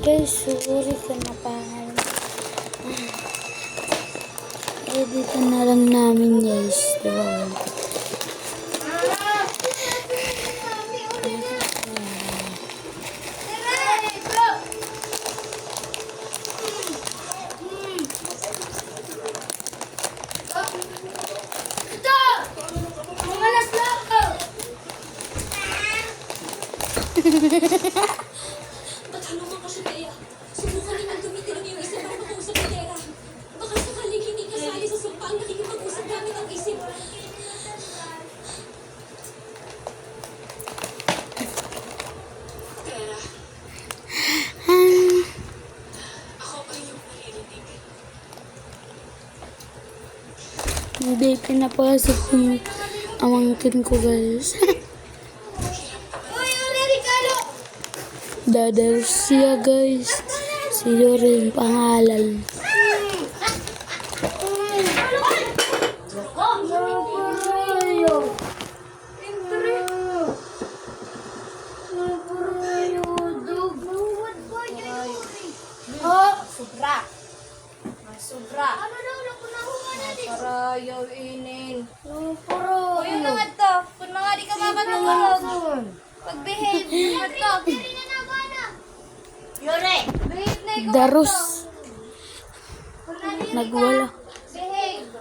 Guys, sorry ka na pangal. Editan na lang namin guys. Diba? Matulungan ko si Thea. Subukan nilang gamitin ang iyong isip para makausap ni Thea. Baka sakaling hindi kasali sa sumpang nakikipag-usap gamit ang isip. Thea, ako ba yung naririnig? Hindi pinapasok yung amangkin ko guys. Dadar siya guys. Si Yuri yung pangalan. Sobra. Sobra. Ano daw na punahuan natin? Parayaw inin. Puro. Yun na nga to. Kung mga di ka makatulog. Pag-behave. Yun to. Yore. Behave na ikaw. Daros. Nagwala. Behave.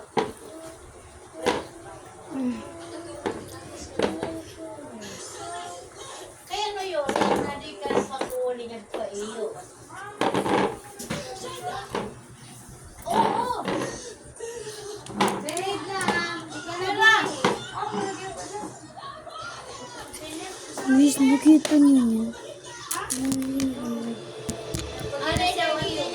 Kaya no yun. Nadi ka makuling at pa iyo. Oo. Behave na. Ika na lang. Miss, nakita niyo yun. Anay daw ang iyo.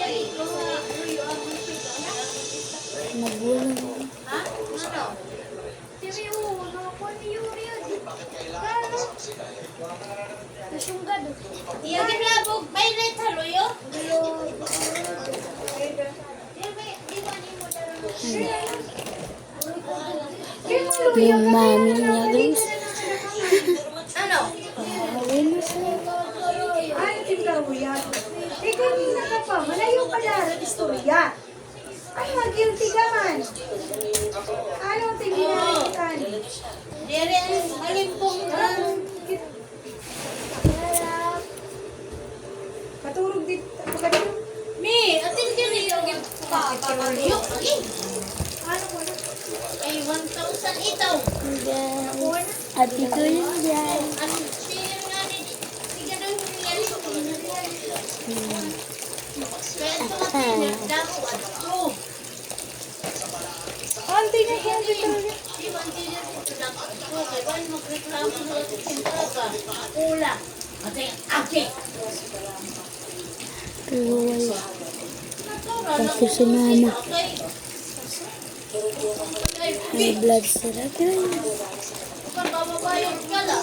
Nagwala. Ha? Ano? Tiri o. Nakakuha ni Yuri yun. Nasunggad. Iyagin na po. May light halo yun? Yung mami niya guys. Ano? Away na siya. Ay, ikaw yan. Ikaw na ka pa. Malayo pa lahat istorya. Ay, mag-guilty ka man. Ano ang tingin ka? Dere, alimpong Paturog dito. Paturog. Mi, atin ka rin yung papapalyo. Ano ko na? Ay, 1,000 itaw. Ati ko yun dyan. Ano, share nga din. Sige daw yung nangyari ko. Kaya ito nga pinagdamo at true. Auntie na yan dito. Di ba, hindi na ito dapat ko. Kaya ba, magreklamo na ito sinta ka. Kulang. At yung ake. Pero wala. Kasi si mama. May blood sila. Kaya yun. Bukan babayad ka lang.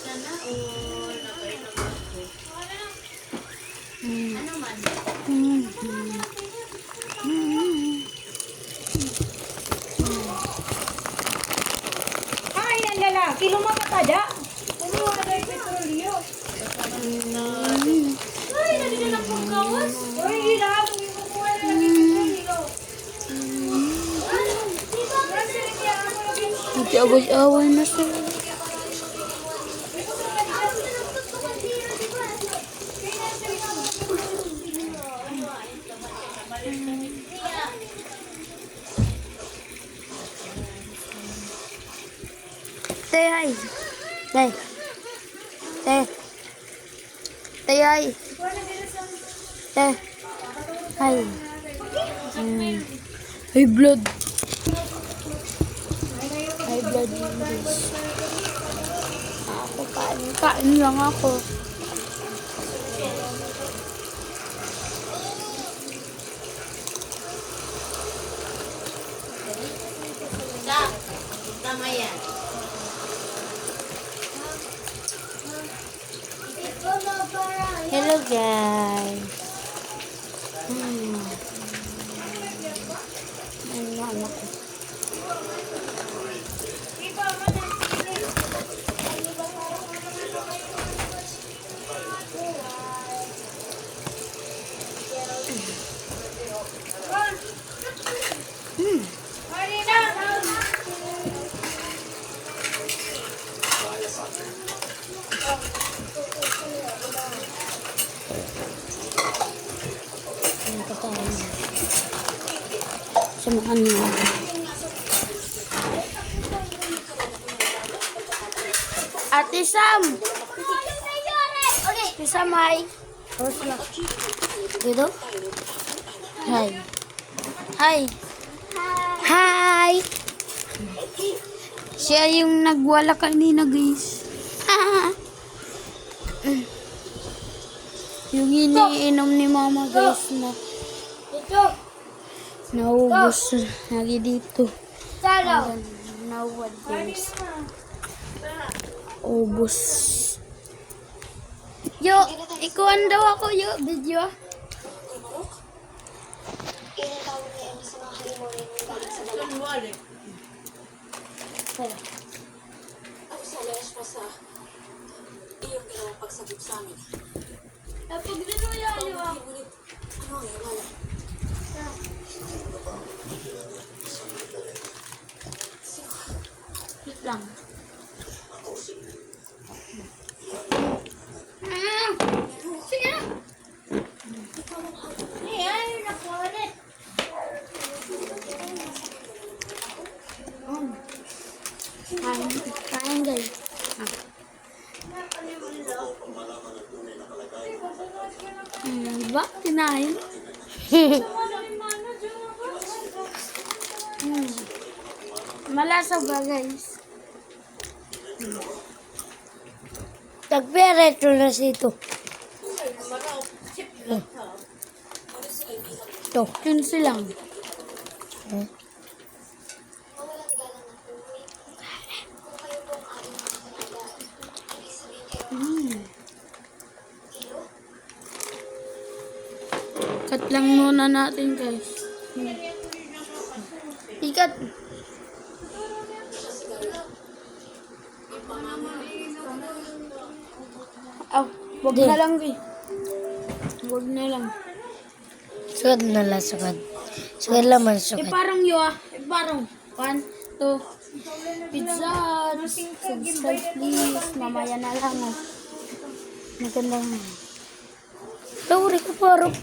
Sana all nakainom ako. Ano man? Ay, ang lalaki. Lumamatada. Kumuha na yung petrolyo. Ay, nandito na pong gawas. Uy, gila. Kumuha na yung petrolyo. Nag-away-away na sila. Say hi. Say. Say. Say hi. Say. Hi. High blood. High blood. Ako kain lang ako. Tama yan. Hello guys. Ano anak ko? Ano ka tayo? Samahan mo. Ate Sam! Ate Sam, hi! Dito? Hi. Hi! Hi! Siya yung nagwala kanina, guys. Yung iniinom ni mama, guys, na naubos lagi dito. Nawad, guys. Ubos. Yo, ikuan daw ako, yo, video. Inatawag ni Emma sa mga halimaw na yung galing sa baba. Ako sa alas pa sa iyong ginawang pagsagot sa amin. Pag dinuya niyo ako. Ngunit, ano ang iwala? Wait lang. Sige na. Ayan, nakuha ulit. Kain, guys. Diba? Kinain. Malasa ba, guys? Tagpereto na sito. Ito. 15 lang. Cut lang muna natin, guys. Ikat. Wag na lang, guys. Wag na lang. Sugad na lang, sugad. Sugad lang man, sugad. Parang parang. 1, 2. Pizza. Subscribe, please. Mamaya na lang, oh. Magandang. Tawari ko parang.